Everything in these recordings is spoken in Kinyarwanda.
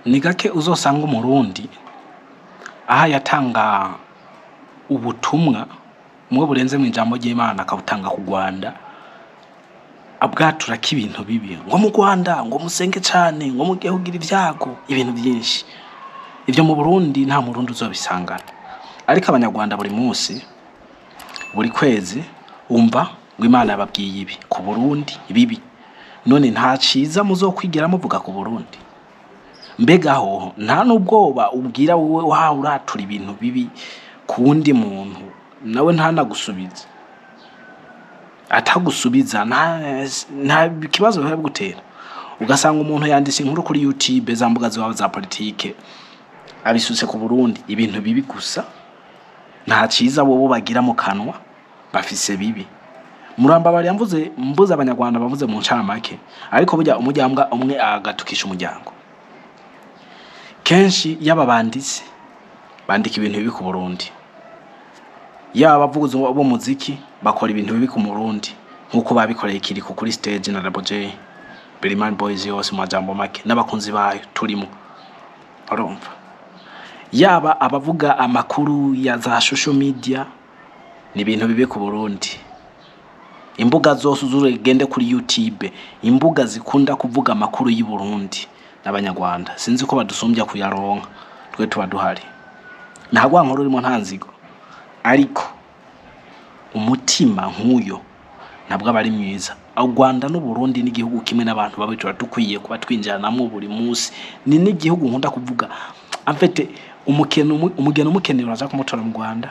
ni gake uzosanga umurundi aha yatanga ubutumwa mwe burenze mu ijambo ry'Imana akabutanga ku Rwanda abwatura k'ibintu bibi ngo mu Rwanda ngo musenge cyane ngo mugiye kugira ibyago ibintu byinshi ibyo mu Burundi nta murundi uzobisangana ariko abanyarwanda buri munsi buri kwezi umva ngo Imana yababwiye ibi ku Burundi bibi none nta ciza muzokwigera muvuga ku Burundi mbega ho nta nubwoba ubwira wowe waho uratura ibintu bibi kundi muntu nawe ntanagusubiza atagusubiza nta kibazo bihe gutera ugasanga umuntu yanditse inkuru kuri YouTube za mbuga zawe za politike abisutse ku Burundi ibintu bibi gusa nta ciza wowe bagira mu kanwa bafise bibi muramba bari mbuze abanyarwanda bavuze mu ncamake ariko burya umujyambwa umwe agatukisha umuryango kenshi yababanditse bandika ibintu bibi ku Burundi yaba bavuze bo muziki bakora ibintu bibi ku Burundi nkuko babikoreye kiriko kuri stage na Double J Billman Boys yose mu majambo make n'abakunzi bayo turimo urumva yaba abavuga amakuru ya za social media ni ibintu bibi ku Burundi imbuga zose uzurugende kuri YouTube imbuga zikunda kuvuga amakuru y'u Burundi n'abanyarwanda sinzi ko badusumbya kuyaronka twe tuba duhari ntabwo nkuru urimo ntanzigo ariko umutima nk'uyo ntabwo abari mwiza u Rwanda n'u Burundi n'igihugu kimwe n'abantu babitura dukwiye kuba twinjiranamo buri munsi ni n'igihugu nkunda kuvuga amfete umugeno mukeneye uraza kumutora mu Rwanda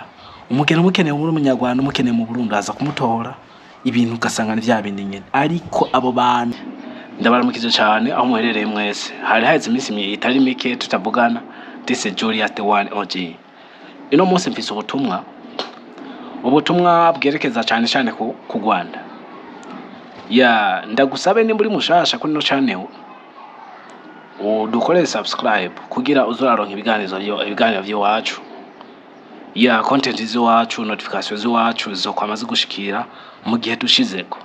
umugeno mukeneye muri umunyarwanda umukeneye mu Burundi aza kumutora ibintu ugasanga ni bya bindi nyene ariko abo bantu ndabaramukije cyane aho muherereye mwese hari haheze iminsi itari mike tutavugana this is Julius the one OG ino munsi mfise ubutumwa bwerekeza cyane ku Rwanda ya ndagusabe ni muri mushasha kuri no channel udukore subscribe kugira uzoraronka ibiganiro by'iwacu ya content z'iwacu notifications z'iwacu zizokwamaze gushikira mu gihe dushizeko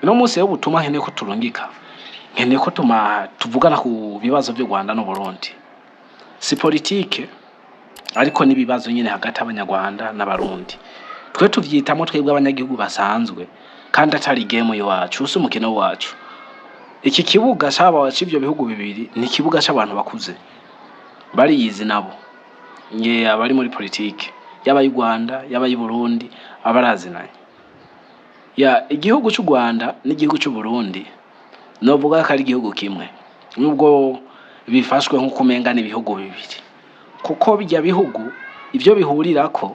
ino munsi y'ubutumwa nkeneye ko turungika nkeneye ko tuvugana ku bibazo by'u Rwanda no Burundi si politike ariko nibibazo nyine hagati y'abanyarwanda n'abarundi twe tuvyitamo twebwe abanyagihugu basanzwe kandi atari game yacu uso umukino wacu iki kibuga cyaba cy'ibyo bihugu bibiri ni kibuga cy'abantu bakuze bari yizi nabo nge abari muri politike yaba y'u Rwanda yaba y'u Burundi abarazinanye ya igihugu cy'u Rwanda n'igihugu cy'u Burundi novuga ko ari igihugu kimwe nubwo bifashwe nko kumengana ibihugu bibiri kuko bijya bihugu ibyo bihurirako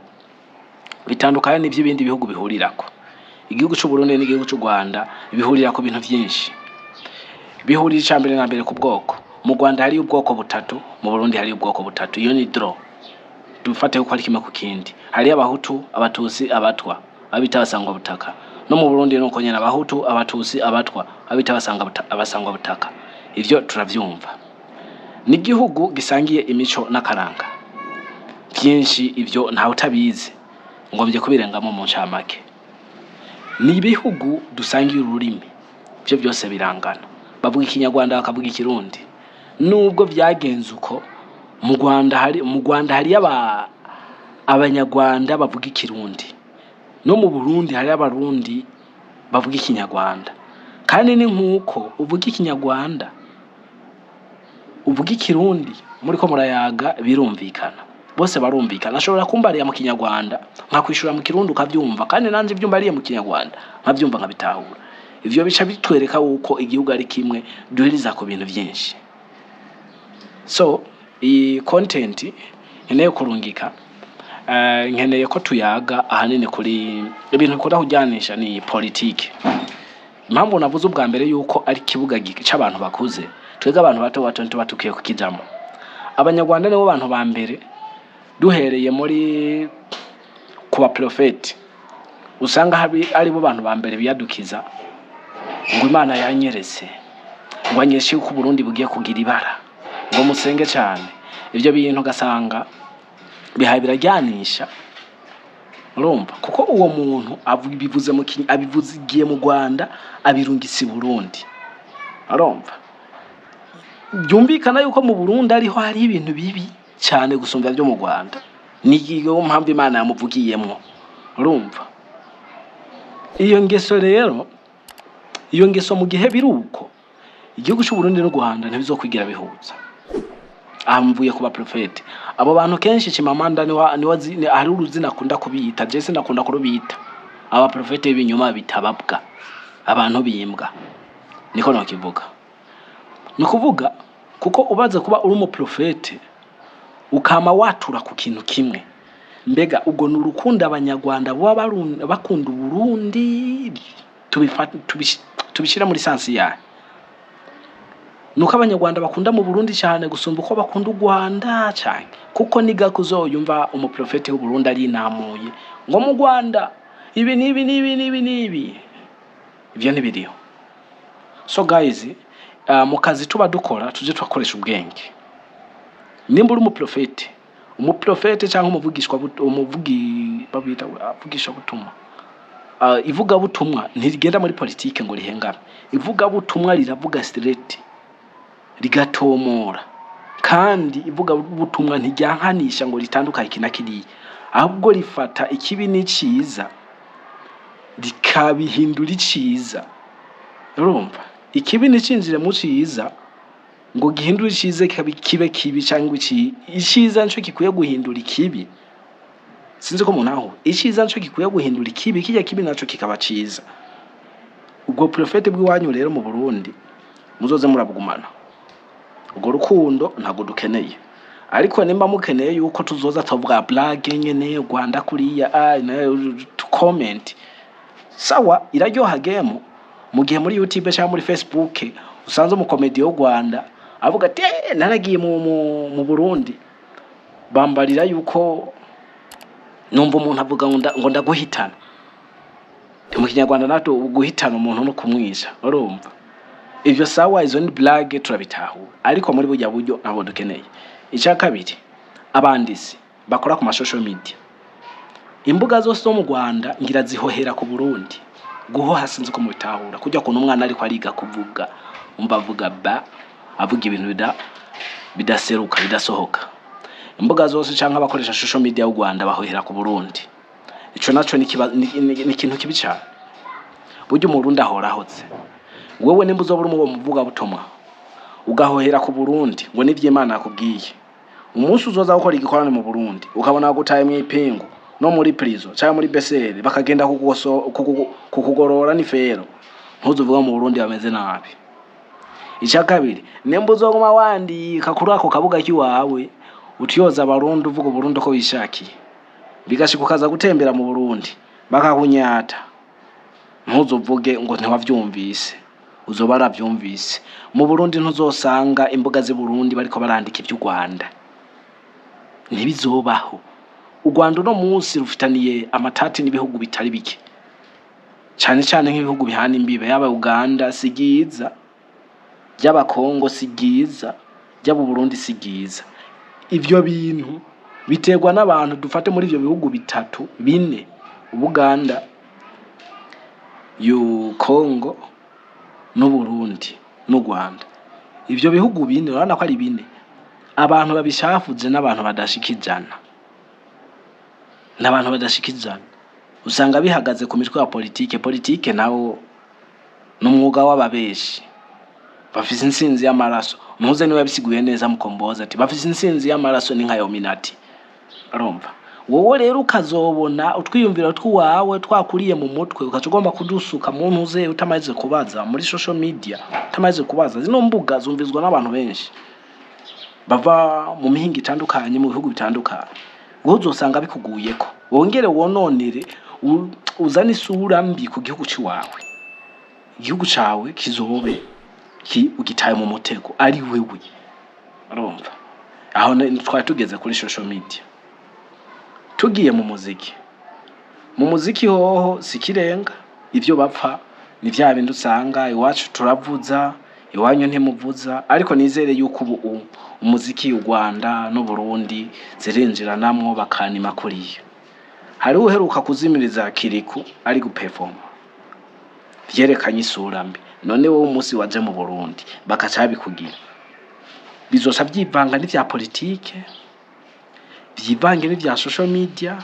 bitandukanye n'iby'ibindi bihugu bihurirako igihugu cy'u Burundi n'igihugu cy'u Rwanda bihurira ku bintu byinshi bihurira cyambere na mbere ku bwoko mu Rwanda hari ubwoko butatu mu Burundi hari ubwoko butatu iyo ni draw dufate uko ari kimwe ku kindi hari abahutu abatusi abatwa abita basangwa butaka no mu Burundi nuko nyene abahutu abatusi abatwa abita abasangwa butaka ivyo turavyumva n'igihugu gisangiye imico n'akaranga byinshi ivyo ntawe utabizi ngombye kubirengamo mu ncamake ni ibihugu dusangiye ururimi byo byose birangana bavuga ikinyarwanda bakavuga ikirundi nubwo byagenze uko mu Rwanda hari abanyarwanda bavuga ikirundi no mu Burundi hari abarundi bavuga ikinyarwanda kandi ni nkuko uvuga ikinyarwanda uvuga ikirundi muri ko murayaga birumvikana bose barumvikana ashobora kumbariya mu kinyarwanda nkakwishura mu kirundi ukavyumva kandi nanje ivyumbariye mu kinyarwanda nkavyumva nkabitahura ivyo bica bitwereka uko igihugu ari kimwe duhiriza ku bintu byinshi so i content nkeneye kurungika nkeneye ko tuyaga ahanini kuri ibintu bikunda kujyanisha ni politike impamvu navuze ubwa mbere yuko ari kibuga cy'abantu bakuze twega abantu bato batukiye kukijamo abanyarwanda nibo bantu ba mbere duhereye muri kuba prophet usanga ari bo bantu ba mbere biyadukiza ngo Imana yanyeretse ngo anyeshe ko Burundi bugiye kugira ibara ngo musenge cyane ivyo bintu gasanga bihaye birajyanisha urumva kuko uwo muntu abivuze abivuze igiye mu Rwanda abirungitse Burundi urumva byumvikana yuko mu Burundi ariho hari ibintu bibi cyane gusumba byo mu Rwanda. Niyo mpamvu Imana yamuvugiyemwo. Urumva? Iyo ngeso rero, iyo ngeso mu gihe biruko, igihugu cy'u Burundi n'u Rwanda ntibizokwigira bihuza. Amvuye kuba profete. Abo bantu kenshi Chimamanda ni hari uruzina akunda kubita, Jesse nakunda kurubita. Aba profete b'ibinyoma bitababwa. Abantu bimbwa. Niko nokivuga. Nukuvuga kuko ubaze kuba uri mu profete ukama watura ku kintu kimwe. Mbega ubwo n'urukundo abanyarwanda baba bakunda Burundi tubishira muri sansi yayo. Nuko abanyarwanda bakunda mu Burundi cyane gusumba uko bakunda u Rwanda cyane. Kuko niga kuzoyumva umuprofete w'u Burundi ari namuye ngo mu Rwanda ibi nibi. Ivyo ntibiriho. So guys, mu kazi tuba dukora tuje twakoresha ubwenge. Nimba uri umuprofete cyangwa avugisha butumwa. Ivuga butumwa ntirigenda muri politike ngo rihengame. Ivuga butumwa riravuga straight rigatomora, kandi ivuga butumwa ntijyankanisha ngo ritandukanye kinakiriye, ahubwo rifata ikibi n'iciza rikabihindura iciza. Urumva? Ikibi nicinjire mu ciza ngo gihindura iciza kibe kibi cyangwa iciza nco gikwiye guhindura ikibi. Sinzi ko munaho iciza nco gikwiye guhindura ikibi, kijya kibi naco kikaba ciza. Ubwo profete bw'iwanyu rero mu Burundi muzoze murabugumana. Ubwo rukundo ntago dukeneye, ariko nimba mukeneye yuko tuzoza tuvuga blague nyene Rwanda kuriya to comment, sawa iraryoha game. Mu gihe muri YouTube cyangwa muri Facebook usanze mu comedy yo Rwanda avuga ati naragiye mu Burundi, bambarira yuko numva umuntu avuga ngo ndaguhitana. Mu Kinyarwanda nato guhitana umuntu no kumwisha. Urumva? Ivyo sawa izo ni blague turabitahura, ariko muri burya buryo nabo dukeneye. Icya kabiri, abandisi bakora ku social media. Imbuga zose zo mu Rwanda ngira zihohera ku Burundi. Guhoha sinzi ko mubitahura. Kujya kuntu umwana ariko ariga kuvuga, umva avuga avuga ibintu bidaseruka bidasohoka. Imbuga zose cyangwa abakoresha social media y'u Rwanda bahohera ku Burundi. Ico naco ni ikintu kibi cyane. Buryo mu Burundi ahorahotse. Wewe nimba uzobura umuvuga butumwa ugahohera ku Burundi ngo nivye Imana yakubwiye, umunsi uzoza gukora igikorane mu Burundi ukabona gutaye mu ipingu no muri prison cyangwa muri besere bakagenda kukugorora ni fero, ntuzuvuga mu Burundi bameze nabi. Icya kabiri, nimba uzoguma wandika kuri ako kabuga kiwawe utiyoza abarundi uvuga Burundi ko wishakiye, bigashikukaza gutembera mu Burundi bakakunyata, ntuzuvuge ngo ntiwavyumvise, uzoba aravyumvise. Mu Burundi ntuzosanga imbuga z'i Burundi bariko barandika iby'u Rwanda, ntibizobaho. U Rwanda no munsi rufitaniye amatati n'ibihugu bitari bike, cyane cyane nk'ibihugu bihana imbibe, yaba Uganda sigiza, yaba Kongo sigiza, yaba Burundi sigiza. Ivyo bintu biterwa n'abantu dufate muri ivyo bihugu bitatu bine, Uganda, Kongo no Burundi no Rwanda. Ivyo bihugu bine urana ko ari bine, abantu babishafuze n'abantu badashikijana. N'abantu badashikijana usanga bihagaze ku mitwe ya politike nawo n'umwuga w'ababeshi. Bafise insinzi y'amaraso, muze niwe yabisiguye neza mukomboza ati bafise insinzi y'amaraso ni nka Yominati. Arumva? Wowe rero ukazobona utwiyumvira twawe twakuriye mu mutwe ukacugomba kudusuka mu ntuze utamaze kubaza muri social media, utamaze kubaza. Zino mbuga zumvizwa n'abantu benshi bava mu mihinga itandukanye mu bihugu bitandukanye. Uzosanga bikuguyeko, wongere wononere uzana isura mbi ku gihugu ciwawe. Igihugu cawe kizobe ugitaye mu mutego ari wewe. Urumva? Aho twari tugeze kuri social media. Tugiye mu muziki. Mu muziki hoho sikirenga, ivyo bapfa ni vya bindi usanga iwacu turavuza, iwanyu ntimuvuza, ariko nizere yuko ubu umuziki u Rwanda no Burundi zirinjira namwo bakanima kuriyo. Hari uheruka kuzimiriza Kiriku ari guperforma, vyerekanye isura mbi. None wowe umunsi waje mu Burundi bakaca bikugira bizosa byivanga n'ivya politike, byivange n'ivya social media,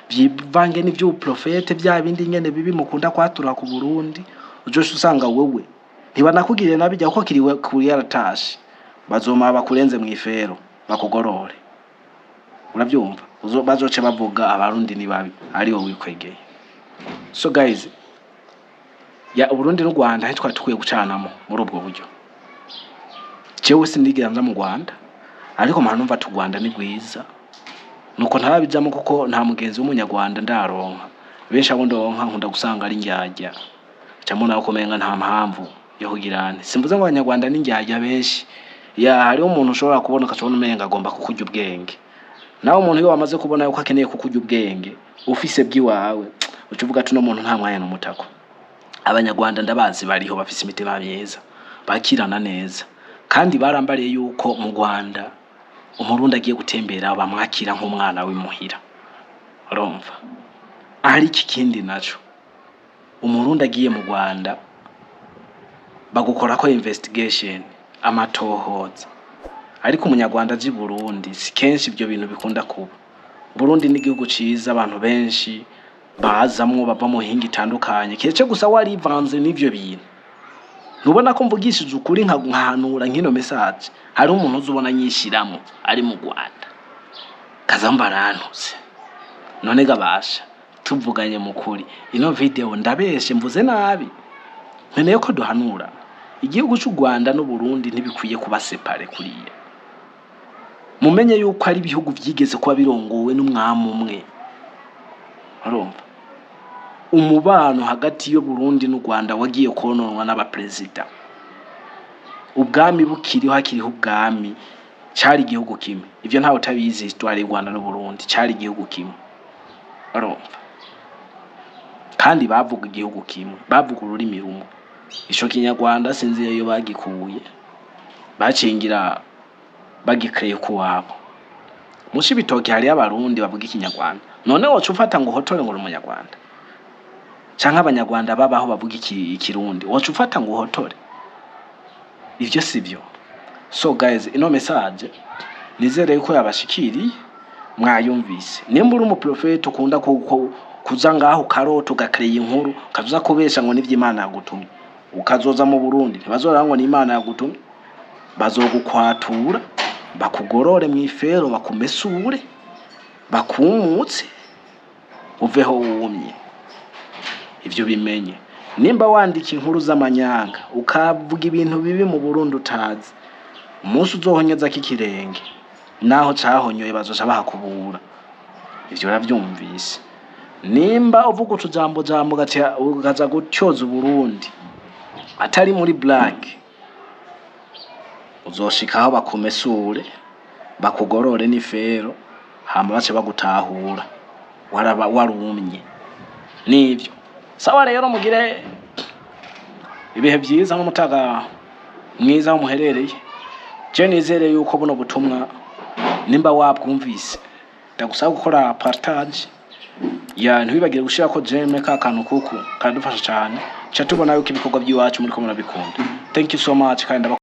byivange n'ivyo profete bya bindi nyene bibi mukunda kwatura ku Burundi. Ujosha usanga wewe ntibanakugirira nabijya uko kiriwe kuri yaratashi, bazoma bakurenze mw'ifero bakugorore. Uravyumva? Bazoce bavuga abarundi ni babi ari wowe wikwegeye. So guys, ya Burundi n'u Rwanda hitwa tukwiye gucanamo muri ubwo buryo. Jewe sindigira nza mu Rwanda, ariko numva tu Rwanda ni rwiza. Nuko ntarabijamo kuko nta mugenzi w'umunyarwanda ndaronka. Benshi abo ndonka nkunda gusanga ari njyajya. Cyamo naho komenga nta mpamvu yo kugirana. Simvuze ngo abanyarwanda ni njyajya benshi. Ya hariho umuntu ushobora kubona akacona umenga agomba kukujya ubwenge. Naho umuntu iyo wamaze kubona yuko akeneye kukujya ubwenge, ufise byiwawe, ucuvuga ati no muntu nta mwanya n'umutako. Abanyarwanda ndabazi bariho bafise imitima myiza, bakirana neza. Kandi barambariye yuko mu Rwanda umurundi agiye gutembera bamwakira nk'umwana w'imuhira. Urumva? Ari iki kindi naco, umurundi agiye mu Rwanda bagukora ko investigation, amatohoza. Ariko umunyarwanda aje Burundi si kenshi ibyo bintu bikunda kuba. Burundi ni igihugu ciza, abantu benshi bazamwo bava mu hingi itandukanye, kirece gusa warivanze n'ivyo bintu. Nubona ko mvugishije ukuri nkahanura nkino message, hari umuntu uzubona nyishiramo ari mu Rwanda kazamba rantuze. None gabasha tuvuganye mu kuri, ino video ndabeshe mvuze nabi. Nkeneye ko duhanura igihugu cy'u Rwanda no Burundi ntibikwiye kuba separe kuriya. Mumenye yuko ari ibihugu vyigeze kuba birongowe n'umwami umwe. Urumva? Umubano hagati yo Burundi n'u Rwanda wagiye kononwa n'abaperezida. Ubwami bukiriho hakiriho ubwami, cyari igihugu kimwe. Ivyo ntawe utabizi histoire y'u Rwanda n'u Burundi, cyari igihugu kimwe. Urumva? Kandi bavuga igihugu kimwe, bavuga ururimi rumwe. Isho kinyarwanda sinzi iyo bagikuye, bacingira bagikreye ku wabo. Mushi bitoke hari abarundi bavuga ikinyarwanda. None wocu ufata ngo hotore ngo umunyarwanda. Canka abanyarwanda babaho bavuga ikirundi, wocu ufata ngo hotore. Ivyo sivyo. So guys, ino message nizere yuko yabashikiri mwayumvise. Nimba uri umuprofete ukunda kuza ngaho karoto gakreye inkuru, kazuza kubesha ngo nivyo Imana yagutumye. Ukazoza mu Burundi ntibazora ngo ni Imana yagutumye. Bazogukwatura, bakugorore mw'ifero, bakumesure, bakumutse, uveho wumye. Ivyo bimenye. Nimba wandika inkuru z'amanyanga, ukavuga ibintu bibi mu Burundi utazi, umunsi uzohonyeza kikirenge, naho cahonyoye bazoca bahakubura. Ivyo uravyumvise. Nimba uvuga utujambo ugaza gutyoza Burundi atari muri black, uzoshikaho bakumesure, bakugorore n'ifero, hama bace bagutahura warumye. Nivyo. Sawa rero mugire ibihe byiza n'umutaga mwiza muherereye. Je nizere yuko buno butumwa nimba wabwumvise, ndagusaba gukora partage, ya ntibibagire gushira ko jeme ka kantu kuko kadufasha cyane. Cha tubona yuko ibikorwa by'iwacu muri ko murabikunda. Thank you so much kandi